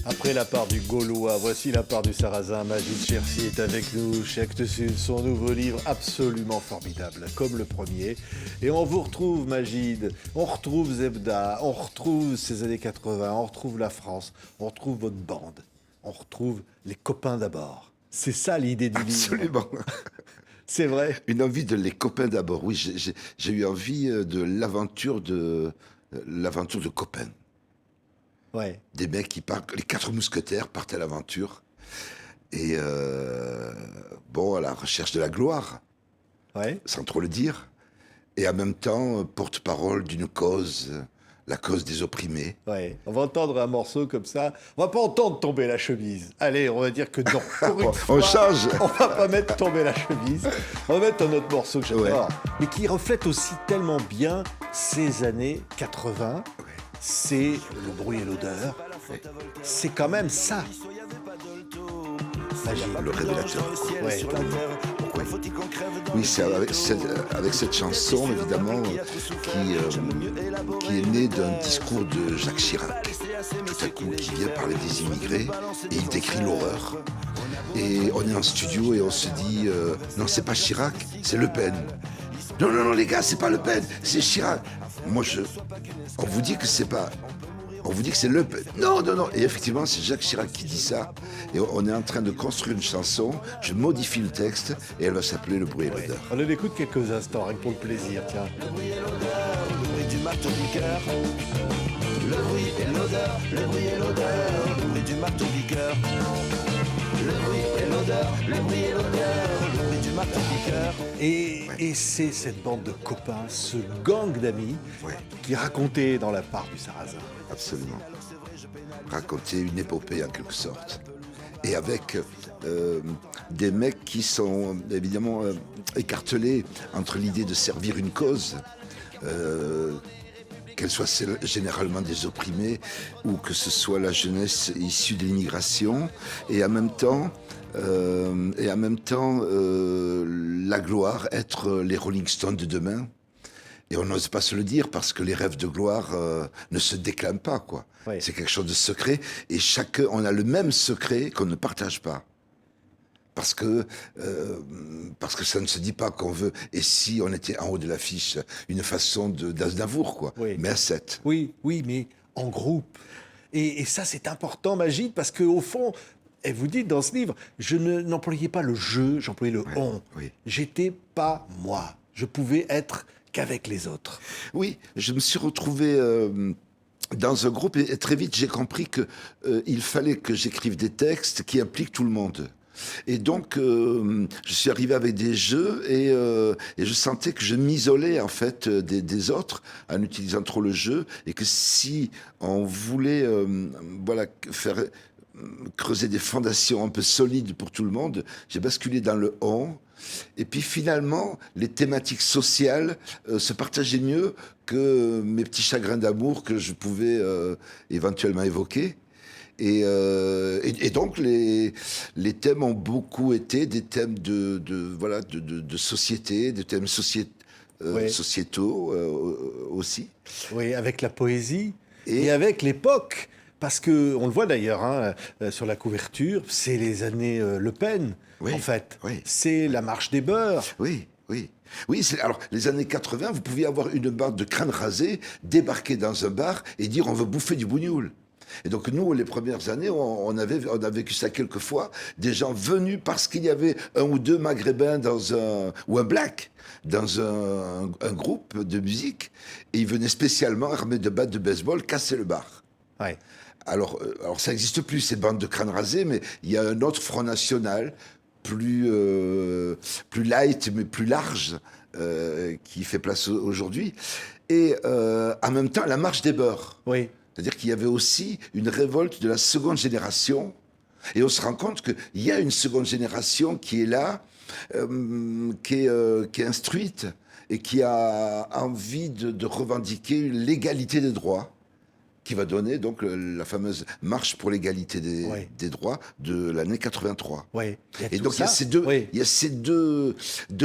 Après la part du Gaulois, voici la part du Sarrasin. Majid Chersi est avec nous chez Actes Sud, son nouveau livre absolument formidable, comme le premier. Et on vous retrouve, Majid, on retrouve Zebda, on retrouve ces années 80, on retrouve la France, on retrouve votre bande, on retrouve les copains d'abord. C'est ça l'idée du livre. Absolument. C'est vrai. Une envie de les copains d'abord. Oui, j'ai eu envie de l'aventure de copains. Ouais. Des mecs qui partent, les 4 mousquetaires partent à l'aventure. Et à la recherche de la gloire, Ouais. sans trop le dire. Et en même temps, porte-parole d'une cause, la cause des opprimés. Ouais, on va entendre un morceau comme ça. On va pas entendre tomber la chemise. Allez, on va dire que non. Pour une On fois, change. On va pas mettre tomber la chemise. On va mettre un autre morceau que j'adore, mais qui reflète aussi tellement bien ces années 80. C'est le bruit et l'odeur. C'est quand même ça. Le révélateur. Ouais. Oui, c'est avec cette chanson, évidemment, qui est née d'un discours de Jacques Chirac, tout à coup, qui vient parler des immigrés, et il décrit l'horreur. Et on est en studio et on se dit, non, c'est pas Chirac, c'est Le Pen. Non, les gars, c'est pas Le Pen, c'est Chirac. On vous dit que c'est pas... On vous dit que c'est Le Pen. Non. Et effectivement, c'est Jacques Chirac qui dit ça. Et on est en train de construire une chanson. Je modifie le texte et elle va s'appeler Le bruit et l'odeur. On en écoute quelques instants, rien que pour le plaisir, tiens. Le bruit et l'odeur, le bruit du marteau-piqueur. Le bruit et l'odeur, le bruit et l'odeur, le bruit du marteau-piqueur. Le bruit et l'odeur, le bruit et l'odeur, le bruit du marteau-piqueur. Et c'est cette bande de copains, ce gang d'amis, qui racontait dans la part du Sarrasin. Absolument. Raconter une épopée en quelque sorte. Et avec des mecs qui sont évidemment écartelés entre l'idée de servir une cause, qu'elle soit celle généralement des opprimés ou que ce soit la jeunesse issue de l'immigration, et en même temps, la gloire, être les Rolling Stones de demain. Et on n'ose pas se le dire parce que les rêves de gloire ne se déclament pas, quoi. Ouais. C'est quelque chose de secret et chacun, on a le même secret qu'on ne partage pas. Parce que ça ne se dit pas qu'on veut. Et si on était en haut de l'affiche, une façon d'Aznavour, quoi. Oui. Mais à 7. Oui, mais en groupe. Et ça, c'est important, Magid, parce qu'au fond, et vous dites dans ce livre, je n'employais pas le je, j'employais le on. Oui. J'étais pas moi. Je pouvais être qu'avec les autres. Oui, je me suis retrouvé dans un groupe et très vite j'ai compris que il fallait que j'écrive des textes qui impliquent tout le monde. Et donc, je suis arrivé avec des jeux et je sentais que je m'isolais en fait des autres en utilisant trop le jeu et que si on voulait faire creuser des fondations un peu solides pour tout le monde, j'ai basculé dans le on. Et puis finalement, les thématiques sociales se partageaient mieux que mes petits chagrins d'amour que je pouvais éventuellement évoquer. Et donc les thèmes ont beaucoup été des thèmes de société, des thèmes sociétaux aussi. Oui, avec la poésie et avec l'époque. Parce que on le voit d'ailleurs sur la couverture, c'est les années Le Pen, en fait. Oui. C'est la marche des beurs. Oui. Alors, les années 80, vous pouviez avoir une bande de crânes rasés, débarquer dans un bar et dire on veut bouffer du bougnoul. Et donc nous, les premières années, on a vécu ça quelques fois, des gens venus parce qu'il y avait un ou deux maghrébins ou un black dans un groupe de musique, et ils venaient spécialement armés de battes de baseball casser le bar. Ouais. Alors ça n'existe plus, ces bandes de crânes rasés, mais il y a un autre Front National, plus light, mais plus large, qui fait place aujourd'hui. Et en même temps, la marche des beurs. Oui. C'est-à-dire qu'il y avait aussi une révolte de la seconde génération. Et on se rend compte qu'il y a une seconde génération qui est là, qui est instruite et qui a envie de revendiquer l'égalité des droits, qui va donner donc la fameuse marche pour l'égalité des droits de l'année 83. Oui. Et donc il y a ces deux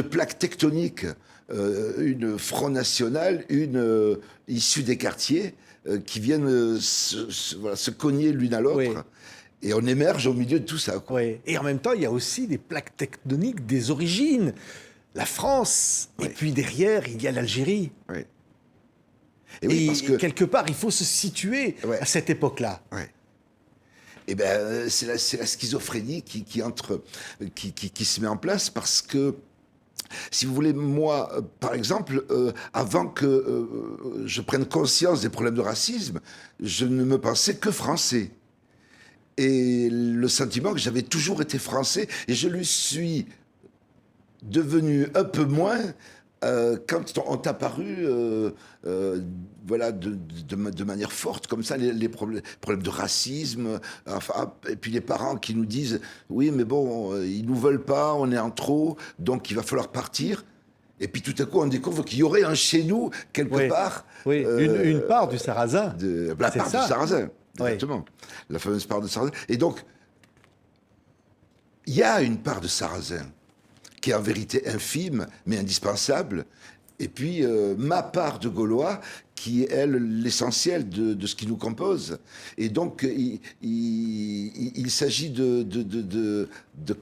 plaques tectoniques une Front National, une issue des quartiers, qui viennent voilà, se cogner l'une à l'autre. Oui. Et on émerge au milieu de tout ça, quoi. Ouais. Et en même temps, il y a aussi des plaques tectoniques des origines. La France, et Ouais. puis derrière, il y a l'Algérie. Ouais. Et, oui, parce que quelque part, il faut se situer Ouais. à cette époque-là. ouais. Eh ben, c'est la schizophrénie qui se met en place parce que, si vous voulez, moi, par exemple, avant que je prenne conscience des problèmes de racisme, je ne me pensais que français. Et le sentiment que j'avais toujours été français, et je le suis devenu un peu moins quand ont apparu, voilà, de manière forte, comme ça, les problèmes de racisme, enfin, et puis les parents qui nous disent, oui, mais bon, ils nous veulent pas, on est en trop, donc il va falloir partir. Et puis tout à coup, on découvre qu'il y aurait un chez nous, quelque Oui. part. Oui, une part du sarrasin. La C'est part ça. du sarrasin, Oui. exactement. La fameuse part de sarrasin. Et donc, il y a une part de sarrasin qui est en vérité infime, mais indispensable. Et puis, ma part de Gaulois, qui est, elle, l'essentiel de ce qui nous compose. Et donc, il s'agit de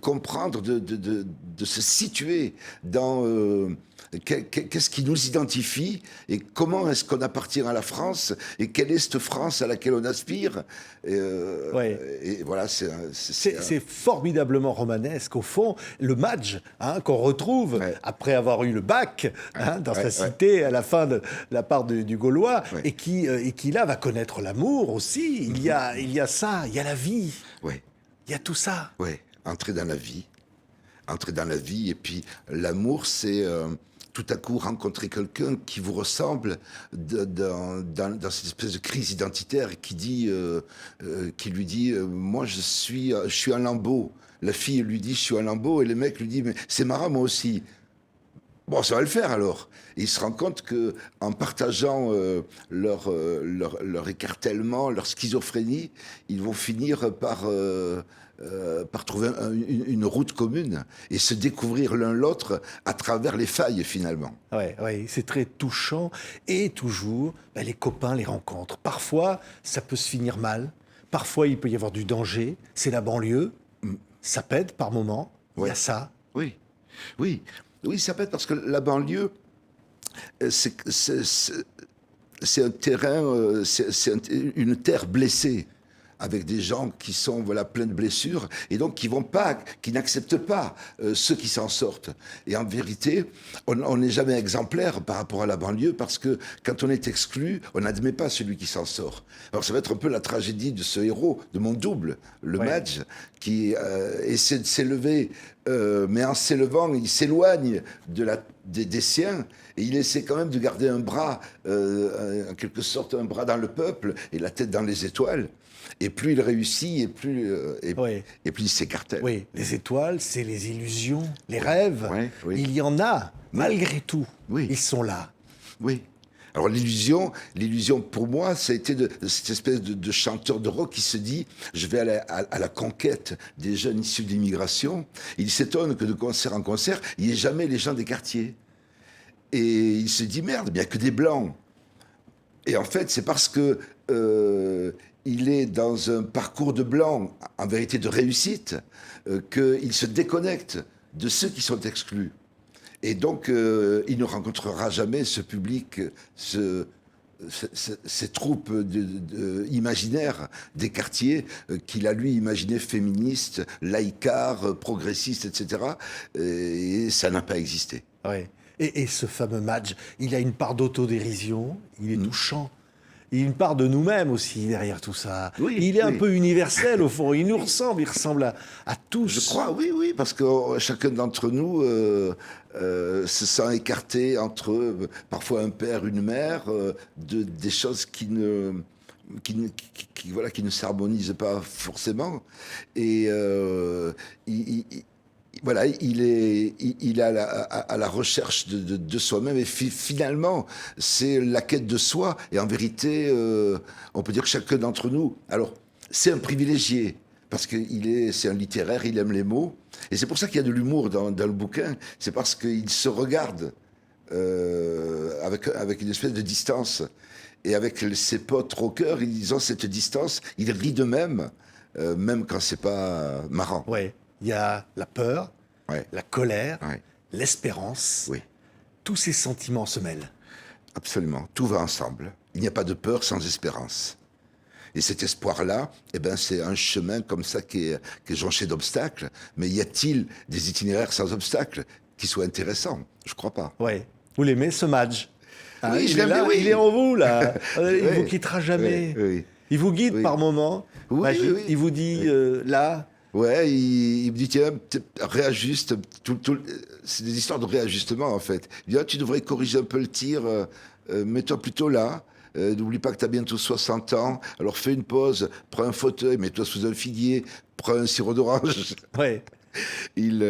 comprendre, de se situer dans qu'est-ce qui nous identifie et comment est-ce qu'on appartient à la France et quelle est cette France à laquelle on aspire. Et voilà, C'est formidablement romanesque, au fond. Le Madj, qu'on retrouve Ouais. après avoir eu le bac dans Ouais, sa ouais. cité à la fin de la part du Gaulois, Ouais. et qui là va connaître l'amour aussi. Il y a ça, il y a la vie, ouais, il y a tout ça. ouais, entrer dans la vie. Entrer dans la vie. Et puis, l'amour, c'est tout à coup rencontrer quelqu'un qui vous ressemble dans cette espèce de crise identitaire qui lui dit moi, je suis un lambeau. La fille lui dit, je suis un lambeau. Et le mec lui dit, mais c'est marrant, moi aussi. Bon, ça va le faire alors. Et il se rend compte que en partageant leur écartèlement, leur schizophrénie, ils vont finir par trouver une route commune et se découvrir l'un l'autre à travers les failles finalement. Ouais, c'est très touchant. Et toujours, les copains, les rencontres. Parfois, ça peut se finir mal. Parfois, il peut y avoir du danger. C'est la banlieue. Ça pète par moments. Il y Ouais. a ça. Oui, oui, oui, ça peut être parce que la banlieue, c'est un terrain, une terre blessée, avec des gens qui sont voilà pleins de blessures et donc qui n'acceptent pas ceux qui s'en sortent. Et en vérité, on n'est jamais exemplaire par rapport à la banlieue parce que quand on est exclu, on n'admet pas celui qui s'en sort. Alors ça va être un peu la tragédie de ce héros, de mon double, le Ouais. Madj, qui essaie de s'élever, mais en s'élevant, il s'éloigne des siens et il essaie quand même de garder un bras, en quelque sorte un bras dans le peuple et la tête dans les étoiles. Et plus il réussit, Ouais. et plus il s'écartèle. Oui, les étoiles, c'est les illusions, les rêves. Ouais, oui. Il y en a, malgré tout. Oui. Ils sont là. Oui. Alors l'illusion pour moi, ça a été de cette espèce de chanteur de rock qui se dit je vais à la conquête des jeunes issus d'immigration. Il s'étonne que de concert en concert, il n'y ait jamais les gens des quartiers. Et il se dit merde, il n'y a que des blancs. Et en fait, c'est parce que il est dans un parcours de blanc, en vérité de réussite, qu'il se déconnecte de ceux qui sont exclus. Et donc, il ne rencontrera jamais ce public, ces troupes imaginaires des quartiers qu'il a, lui, imaginé féministes, laïcards, progressistes, etc. Et ça n'a pas existé. Ouais. Et ce fameux match, il a une part d'autodérision, il est touchant. Il y a une part de nous-mêmes aussi derrière tout ça. Oui, il est un oui. peu universel au fond, il nous ressemble, il ressemble à tous. Je crois, oui, parce que chacun d'entre nous se sent écarté entre parfois un père, une mère, des choses qui ne s'harmonisent pas forcément. Et voilà, il est à la recherche de soi-même et finalement, c'est la quête de soi. Et en vérité, on peut dire que chacun d'entre nous, alors, c'est un privilégié parce c'est un littéraire, il aime les mots. Et c'est pour ça qu'il y a de l'humour dans le bouquin. C'est parce qu'il se regarde avec une espèce de distance. Et avec ses potes rockers, ils ont cette distance, ils rient d'eux-mêmes, même quand c'est pas marrant. Ouais. Il y a la peur, Ouais. la colère, Ouais. l'espérance. Oui, Tous ces sentiments se mêlent. absolument. Tout va ensemble. Il n'y a pas de peur sans espérance. Et cet espoir-là, eh ben, c'est un chemin comme ça qui est jonché d'obstacles. Mais y a-t-il des itinéraires sans obstacles qui soient intéressants? Je crois pas. Ouais. Vous l'aimez, ce Madge? Hein, Oui, je il est l'aime là, bien, oui. il est en vous, là. Il Oui. vous quittera jamais. Oui, oui. Il vous guide Oui. par moments. Oui, Magid. oui, oui. Il vous dit, là, Ouais, il me dit, tiens, réajuste. C'est des histoires de réajustement, en fait. Il dit, ah, tu devrais corriger un peu le tir, mets-toi plutôt là. N'oublie pas que tu as bientôt 60 ans. Alors fais une pause, prends un fauteuil, mets-toi sous un figuier, prends un sirop d'orange. ouais. Il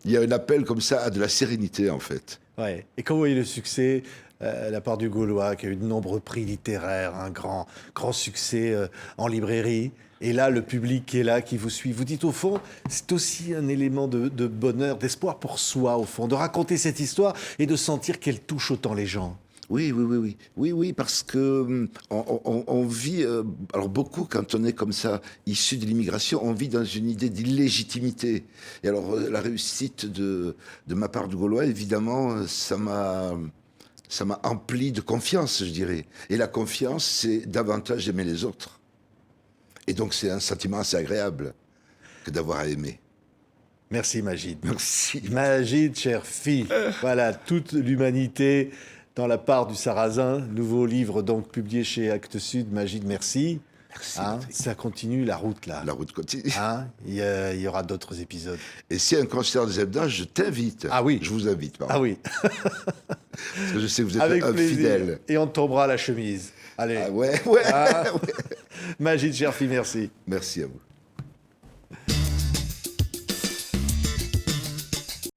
y a un appel comme ça à de la sérénité, en fait. Ouais. Et quand vous voyez le succès, la part du Gaulois, qui a eu de nombreux prix littéraires, un grand succès en librairie, et là, le public qui est là, qui vous suit, vous dites au fond, c'est aussi un élément de bonheur, d'espoir pour soi, au fond, de raconter cette histoire et de sentir qu'elle touche autant les gens. Oui, oui, oui, oui. Oui, oui, parce que on vit, alors beaucoup, quand on est comme ça, issu de l'immigration, on vit dans une idée d'illégitimité. Et alors, la réussite de ma part du Gaulois, évidemment, ça m'a empli de confiance, je dirais. Et la confiance, c'est davantage aimer les autres. Et donc, c'est un sentiment assez agréable que d'avoir à aimer. Merci, Magid. Merci. Magid, chère fille. Voilà, toute l'humanité dans la part du Sarrazin. Nouveau livre donc publié chez Actes Sud. Magid, merci. Merci. Hein, Patrick. ça continue, la route là. La route continue. Hein, il y aura d'autres épisodes. Et s'il y a un concert de Zebda, je t'invite. Ah oui. Je vous invite, pardon. Ah oui, Parce que je sais que vous êtes avec un plaisir. fidèle. Et on tombera la chemise. Allez, Ah ouais, ouais. Ah. Magid, chère fille, merci. Merci à vous.